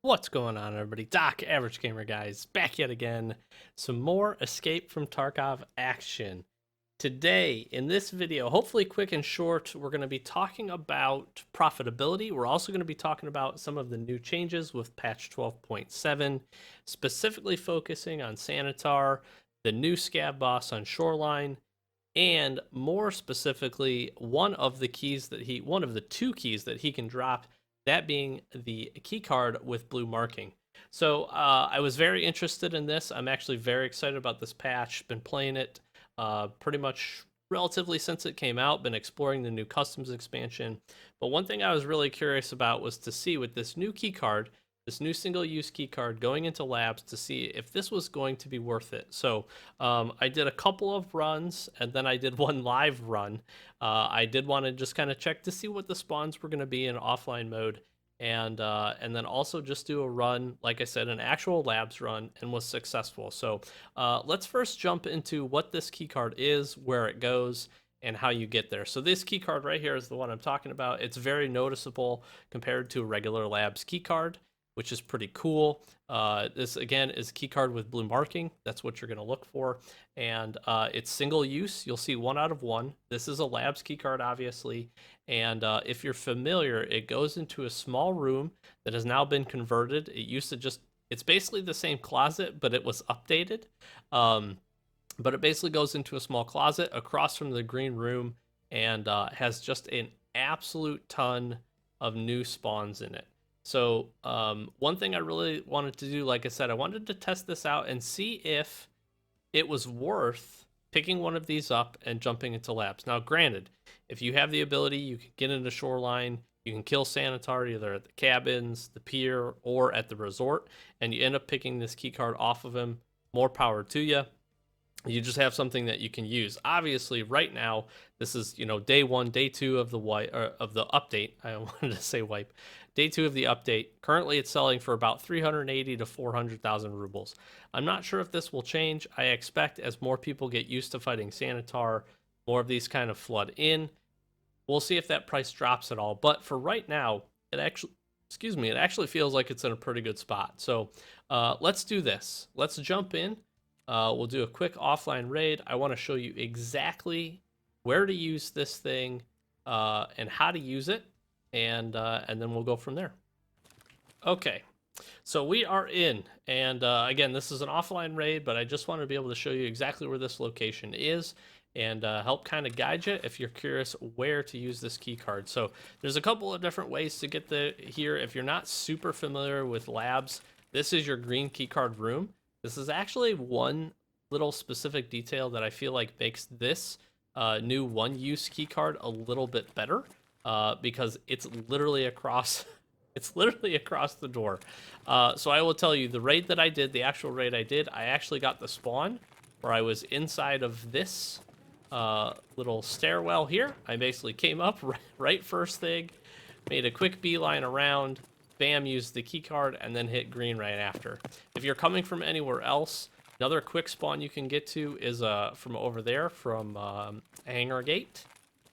What's going on, everybody? Doc, Average Gamer Guys, back yet again. Some more Escape from Tarkov action. Today, in this video, hopefully quick and short, we're going to be talking about profitability. We're also going to be talking about some of the new changes with patch 12.7, specifically focusing on Sanitar, the new scab boss on Shoreline, and more specifically, one of the two keys that he can drop, that being the key card with blue marking. So I was very interested in this. I'm actually very excited about this patch. Been playing it pretty much relatively since it came out. Been exploring the new customs expansion. But one thing I was really curious about was to see with this new key card, this new single-use key card going into labs, to see if this was going to be worth it. So I did a couple of runs, and then I did one live run. I did want to just kind of check to see what the spawns were going to be in offline mode, and then also just do a run, like I said, an actual labs run, and was successful. So let's first jump into what this key card is, where it goes, and how you get there. So this key card right here is the one I'm talking about. It's very noticeable compared to a regular labs key card, which is pretty cool. This again is a key card with blue marking. That's what you're going to look for, and it's single use. You'll see 1 out of 1. This is a labs key card, obviously, and if you're familiar, it goes into a small room that has now been converted. It used to it's basically the same closet, but it was updated. But it basically goes into a small closet across from the green room, and has just an absolute ton of new spawns in it. So one thing I really wanted to do, like I said, I wanted to test this out and see if it was worth picking one of these up and jumping into labs. Now, granted, if you have the ability, you can get into Shoreline, you can kill Sanitar either at the cabins, the pier, or at the resort, and you end up picking this key card off of him. More power to you. You just have something that you can use. Obviously, right now, this is day 1, day 2 of the update. I wanted to say wipe. Day 2 of the update. Currently, it's selling for about 380 to 400,000 rubles. I'm not sure if this will change. I expect as more people get used to fighting Sanitar, more of these kind of flood in. We'll see if that price drops at all. But for right now, it actually feels like it's in a pretty good spot. So let's do this. Let's jump in. We'll do a quick offline raid. I want to show you exactly where to use this thing and how to use it, and then we'll go from there. Okay, so we are in, and again, this is an offline raid, but I just want to be able to show you exactly where this location is and help kind of guide you if you're curious where to use this key card. So there's a couple of different ways to get here. If you're not super familiar with labs, this is your green key card room. This is actually one little specific detail that I feel like makes this new one-use key card a little bit better because it's literally across it's literally across the door. So I will tell you, the raid that I did, the actual raid I did, I actually got the spawn where I was inside of this little stairwell here. I basically came up right first thing, made a quick beeline around, bam, used the key card, and then hit green right after. If you're coming from anywhere else, another quick spawn you can get to is from over there, from Hangar Gate.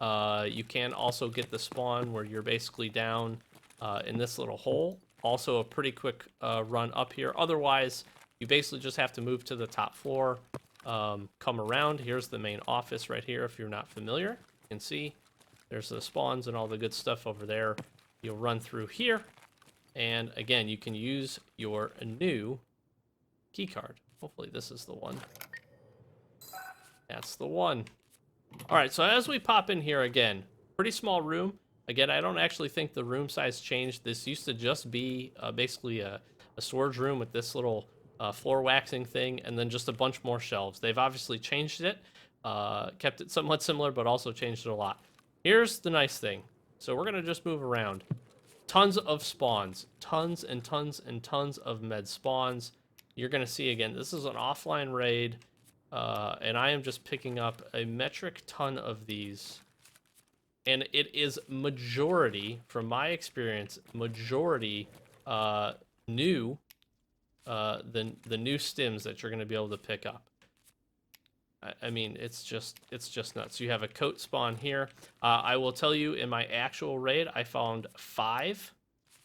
You can also get the spawn where you're basically down in this little hole. Also a pretty quick run up here. Otherwise, you basically just have to move to the top floor, come around. Here's the main office right here if you're not familiar. You can see there's the spawns and all the good stuff over there. You'll run through here. And again, you can use your new key card. Hopefully this is the one. That's the one. All right, so as we pop in here again, pretty small room. Again, I don't actually think the room size changed. This used to just be basically a storage room with this little floor waxing thing, and then just a bunch more shelves. They've obviously changed it, kept it somewhat similar, but also changed it a lot. Here's the nice thing. So we're gonna just move around. Tons of spawns, tons and tons and tons of med spawns. You're gonna see again, this is an offline raid, and I am just picking up a metric ton of these. And it is majority, from my experience, majority new, the new stims that you're gonna be able to pick up. I mean, it's just nuts. You have a coat spawn here. I will tell you, in my actual raid, I found 5,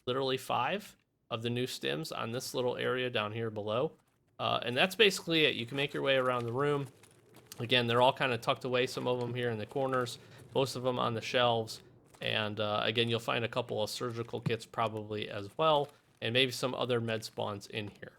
literally 5. of the new stims on this little area down here below. And that's basically it. You can make your way around the room. Again, they're all kind of tucked away, some of them here in the corners, most of them on the shelves. And again, you'll find a couple of surgical kits probably as well, and maybe some other med spawns in here.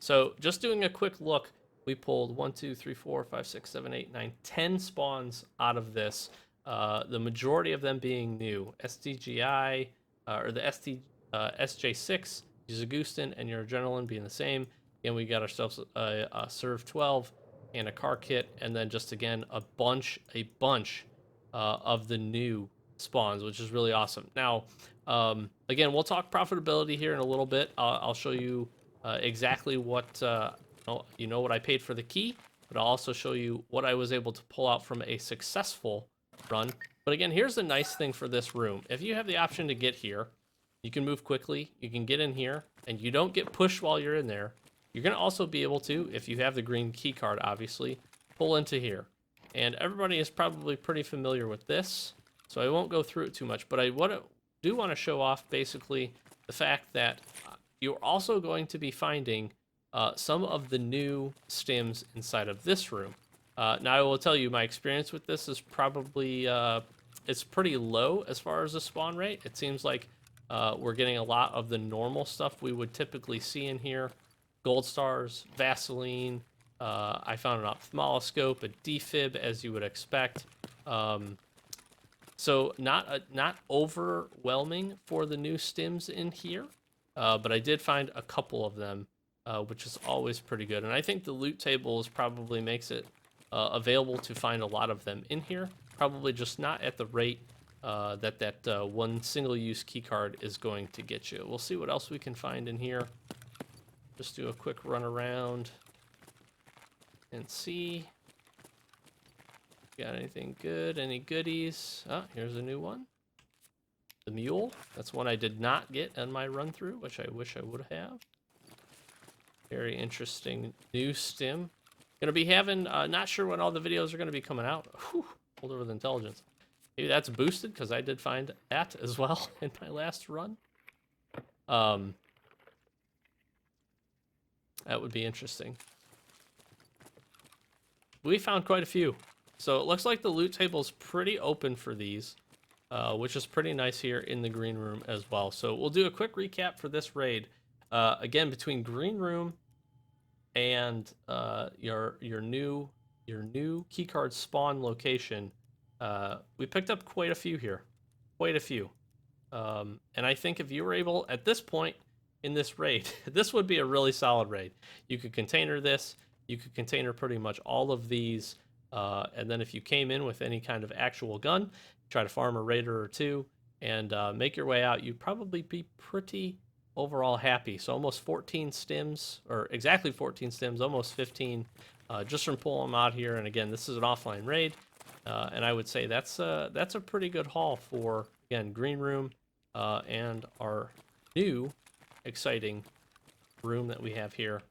So just doing a quick look, we pulled 1, 2, 3, 4, 5, 6, 7, 8, 9, 10 spawns out of this. The majority of them being new. STGI, or the SJ6, Zagustin, and your Adrenaline being the same. And we got ourselves a Serve 12 and a car kit, and then just again a bunch of the new spawns, which is really awesome. Now, again, we'll talk profitability here in a little bit. I'll show you exactly what what I paid for the key, but I'll also show you what I was able to pull out from a successful run. But again, here's the nice thing for this room. If you have the option to get here, you can move quickly, you can get in here, and you don't get pushed while you're in there. You're going to also be able to, if you have the green key card, obviously, pull into here. And everybody is probably pretty familiar with this, so I won't go through it too much. But I do want to show off, basically, the fact that you're also going to be finding some of the new stims inside of this room. Now, I will tell you, my experience with this is probably, it's pretty low as far as the spawn rate. It seems like we're getting a lot of the normal stuff we would typically see in here. Gold stars, Vaseline, I found an ophthalmoscope, a defib, as you would expect. So not overwhelming for the new stims in here, but I did find a couple of them, which is always pretty good. And I think the loot tables probably makes it available to find a lot of them in here, probably just not at the rate that one single-use keycard is going to get you. We'll see what else we can find in here. Just do a quick run around and see. Got anything good? Any goodies? Oh, here's a new one. The mule. That's one I did not get on my run through, which I wish I would have. Very interesting new stim. Gonna be having, not sure when all the videos are gonna be coming out. Whew, older with intelligence. Maybe that's boosted because I did find that as well in my last run. That would be interesting. We found quite a few. So it looks like the loot table is pretty open for these, which is pretty nice here in the green room as well. So we'll do a quick recap for this raid. Again, between green room and your new keycard spawn location, we picked up quite a few here. Quite a few. And I think if you were able, at this point in this raid, this would be a really solid raid. You could container this, you could container pretty much all of these, and then if you came in with any kind of actual gun, try to farm a raider or two, and make your way out, you'd probably be pretty overall happy. So almost 14 stims, or exactly 14 stims, almost 15, just from pulling them out here. And again, this is an offline raid, and I would say that's a pretty good haul for, again, green room and our new exciting room that we have here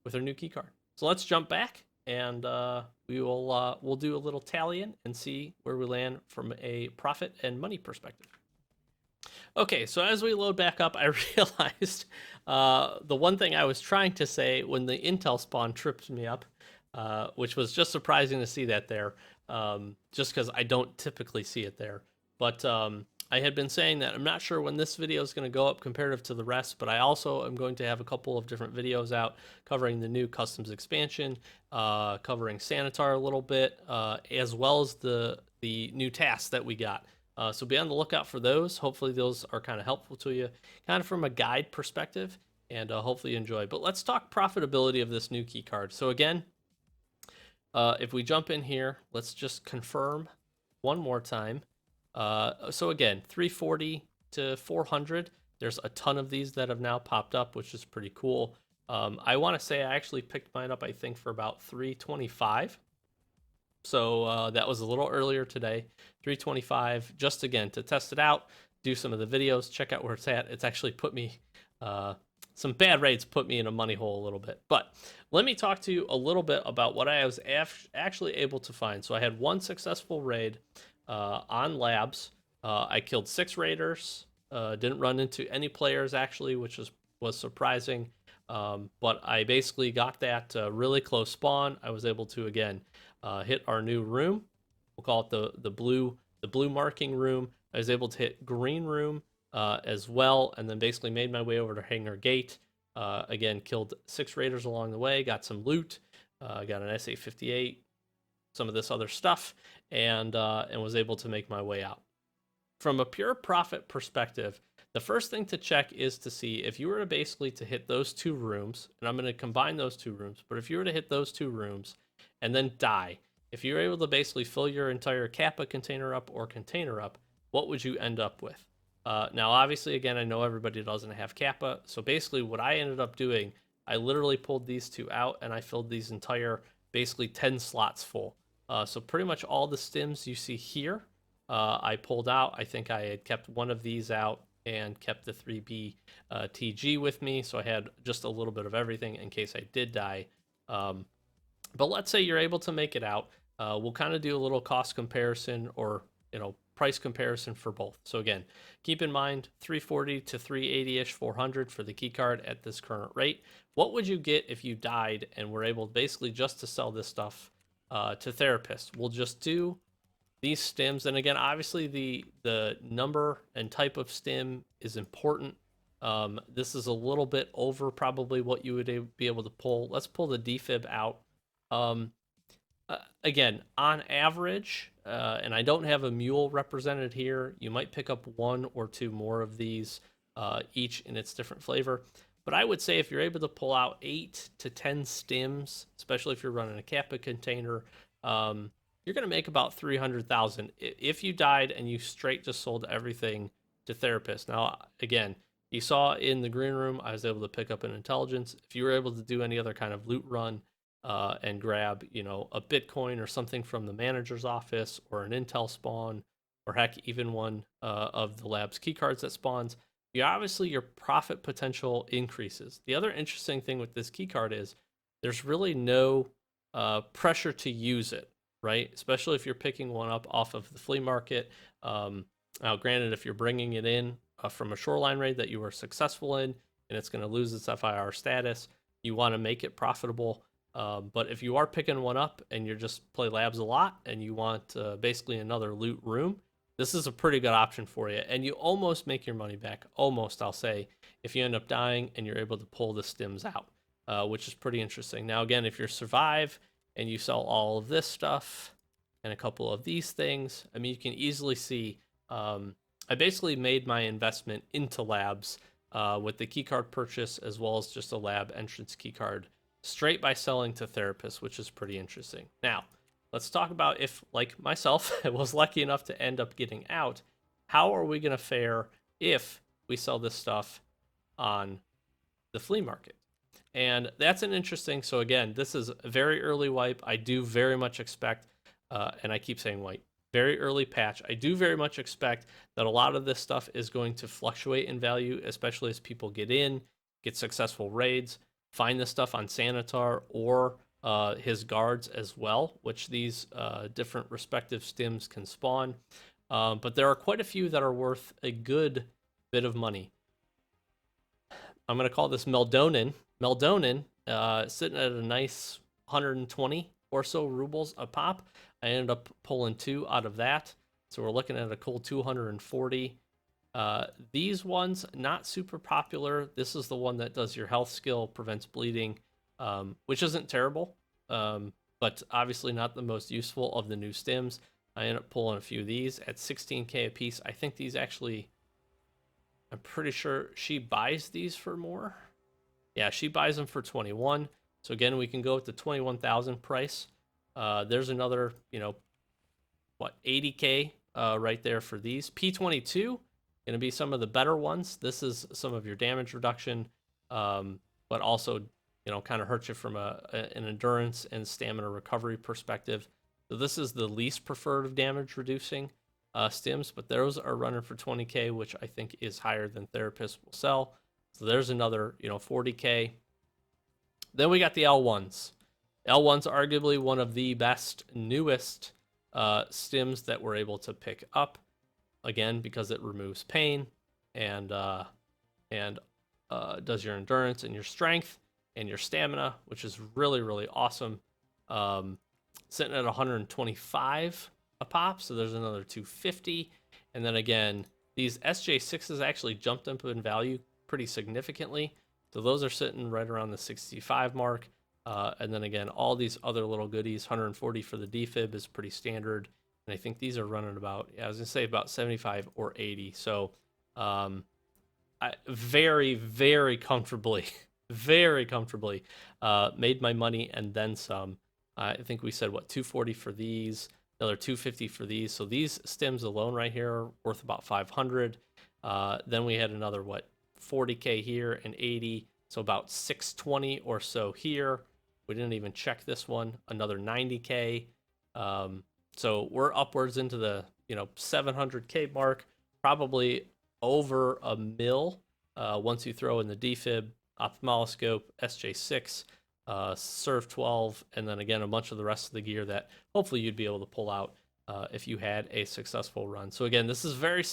with our new key card. So let's jump back, and we'll do a little tallying and see where we land from a profit and money perspective. Okay, so as we load back up, I realized the one thing I was trying to say when the intel spawn tripped me up, which was just surprising to see that there, just because I don't typically see it there. But I had been saying that I'm not sure when this video is going to go up comparative to the rest, but I also am going to have a couple of different videos out covering the new customs expansion, covering Sanitar a little bit, as well as the new tasks that we got. So be on the lookout for those. Hopefully those are kind of helpful to you, kind of from a guide perspective, and hopefully you enjoy. But let's talk profitability of this new key card. So again, if we jump in here, let's just confirm one more time. So again, 340 to 400. There's a ton of these that have now popped up, which is pretty cool. I want to say I actually picked mine up, I think, for about 325. So that was a little earlier today, 325, just again to test it out, do some of the videos, check out where it's at. It's actually put me, some bad raids put me in a money hole a little bit. But let me talk to you a little bit about what I was actually able to find. So I had one successful raid on labs. I killed 6 raiders, didn't run into any players actually, which was was surprising. But I basically got that really close spawn. I was able to again hit our new room. We'll call it the blue marking room. I was able to hit green room as well, and then basically made my way over to Hangar Gate. Again, killed 6 raiders along the way, got some loot, got an SA-58, some of this other stuff, and was able to make my way out. From a pure profit perspective, the first thing to check is to see if you were to basically to hit those 2 rooms, and I'm going to combine those 2 rooms, but if you were to hit those 2 rooms and then die, if you're able to basically fill your entire Kappa container up or container up, what would you end up with? Now, obviously, again, I know everybody doesn't have Kappa, so basically what I ended up doing, I literally pulled these 2 out and I filled these entire, basically 10 slots full. So pretty much all the stims you see here, I pulled out. I think I had kept one of these out and kept the 3B TG with me, so I had just a little bit of everything in case I did die. But let's say you're able to make it out. We'll kind of do a little cost comparison or price comparison for both. So again, keep in mind 340 to 380-ish, 400 for the key card at this current rate. What would you get if you died and were able basically just to sell this stuff to therapists? We'll just do these stims, and again, obviously the number and type of stim is important. This is a little bit over probably what you would be able to pull. Let's pull the defib out. Again, on average, and I don't have a mule represented here, you might pick up 1 or 2 more of these, each in its different flavor. But I would say if you're able to pull out 8 to 10 stims, especially if you're running a Kappa container, you're going to make about 300,000 if you died and you straight just sold everything to therapists. Now, again, you saw in the green room, I was able to pick up an intelligence. If you were able to do any other kind of loot run and grab, a Bitcoin or something from the manager's office or an intel spawn, or heck, even one of the lab's keycards that spawns, obviously your profit potential increases. The other interesting thing with this keycard is there's really no pressure to use it, right? Especially if you're picking one up off of the flea market. Now, granted, if you're bringing it in from a shoreline raid that you were successful in and it's going to lose its FIR status, you want to make it profitable. But if you are picking one up and you're just play labs a lot and you want basically another loot room, this is a pretty good option for you. And you almost make your money back, almost, I'll say, if you end up dying and you're able to pull the stims out, which is pretty interesting. Now, again, if you survive and you sell all of this stuff and a couple of these things, I mean, you can easily see I basically made my investment into labs with the keycard purchase as well as just a lab entrance keycard straight by selling to therapists, which is pretty interesting. Now, let's talk about if, like myself, I was lucky enough to end up getting out, how are we going to fare if we sell this stuff on the flea market? And that's an interesting, so again, this is a very early wipe. I do very much expect, and I keep saying wipe, very early patch. I do very much expect that a lot of this stuff is going to fluctuate in value, especially as people get in, get successful raids, find this stuff on Sanitar or his guards as well, which these different respective stims can spawn. But there are quite a few that are worth a good bit of money. I'm going to call this Meldonin. Meldonin, sitting at a nice 120 or so rubles a pop. I ended up pulling 2 out of that. So we're looking at a cool 240. These ones, not super popular. This is the one that does your health skill, prevents bleeding, which isn't terrible, but obviously not the most useful of the new stims. I ended up pulling a few of these at 16k a piece. I think these actually, I'm pretty sure she buys these for more. Yeah, she buys them for 21. So again, we can go with the 21,000 price. There's another, 80k right there for these. P22, going to be some of the better ones. This is some of your damage reduction, but also, kind of hurts you from an endurance and stamina recovery perspective. So this is the least preferred of damage reducing stims, but those are running for 20k, which I think is higher than therapists will sell. So there's another, 40k. Then we got the L1s. L1's arguably one of the best, newest stims that we're able to pick up. Again, because it removes pain and does your endurance and your strength and your stamina, which is really, really awesome. Sitting at 125 a pop, so there's another 250. And then again, these SJ6s actually jumped up in value pretty significantly. So those are sitting right around the 65 mark. And then again, all these other little goodies, 140 for the defib is pretty standard. And I think these are running about, I was going to say about 75 or 80. So very, very comfortably, very comfortably made my money and then some. I think we said, what, 240 for these, another 250 for these. So these stims alone right here are worth about 500. Then we had another, what, 40K here and 80. So about 620 or so here. We didn't even check this one. Another 90K. So we're upwards into the 700K mark, probably over a mil once you throw in the defib, ophthalmoscope, SJ6, Serve 12, and then again a bunch of the rest of the gear that hopefully you'd be able to pull out if you had a successful run. So again, this is very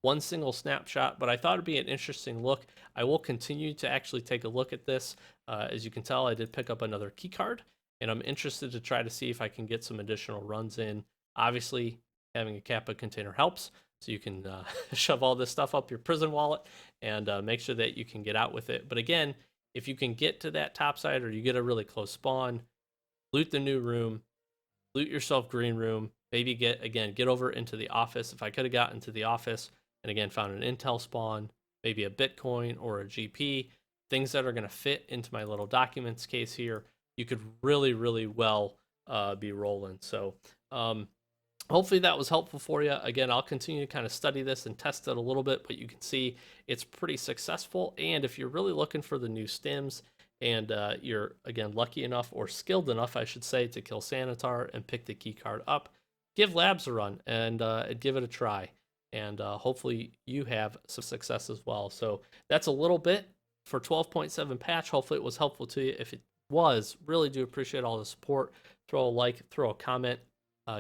one single snapshot, but I thought it'd be an interesting look. I will continue to actually take a look at this. As you can tell, I did pick up another key card, and I'm interested to try to see if I can get some additional runs in. Obviously, having a Kappa container helps, so you can shove all this stuff up your prison wallet and make sure that you can get out with it. But again, if you can get to that top side or you get a really close spawn, loot the new room, loot yourself green room, maybe get over into the office. If I could have gotten to the office and again found an intel spawn, maybe a Bitcoin or a GP, things that are going to fit into my little documents case here, you could really, really well be rolling. So hopefully that was helpful for you. Again, I'll continue to kind of study this and test it a little bit, but you can see it's pretty successful. And if you're really looking for the new stims and you're, again, lucky enough or skilled enough, I should say, to kill Sanitar and pick the key card up, give Labs a run and give it a try. And hopefully you have some success as well. So that's a little bit for 12.7 patch. Hopefully it was helpful to you. If it was, really do appreciate all the support. Throw a like, throw a comment.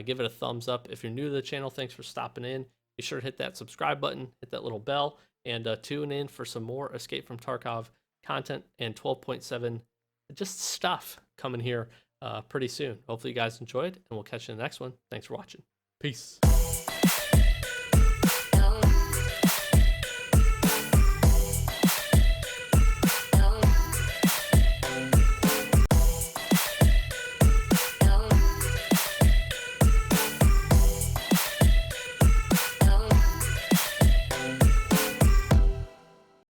Give it a thumbs up. If you're new to the channel, thanks for stopping in. Be sure to hit that subscribe button, hit that little bell, and tune in for some more Escape from Tarkov content and 12.7 just stuff coming here pretty soon. Hopefully you guys enjoyed, and we'll catch you in the next one. Thanks for watching. Peace.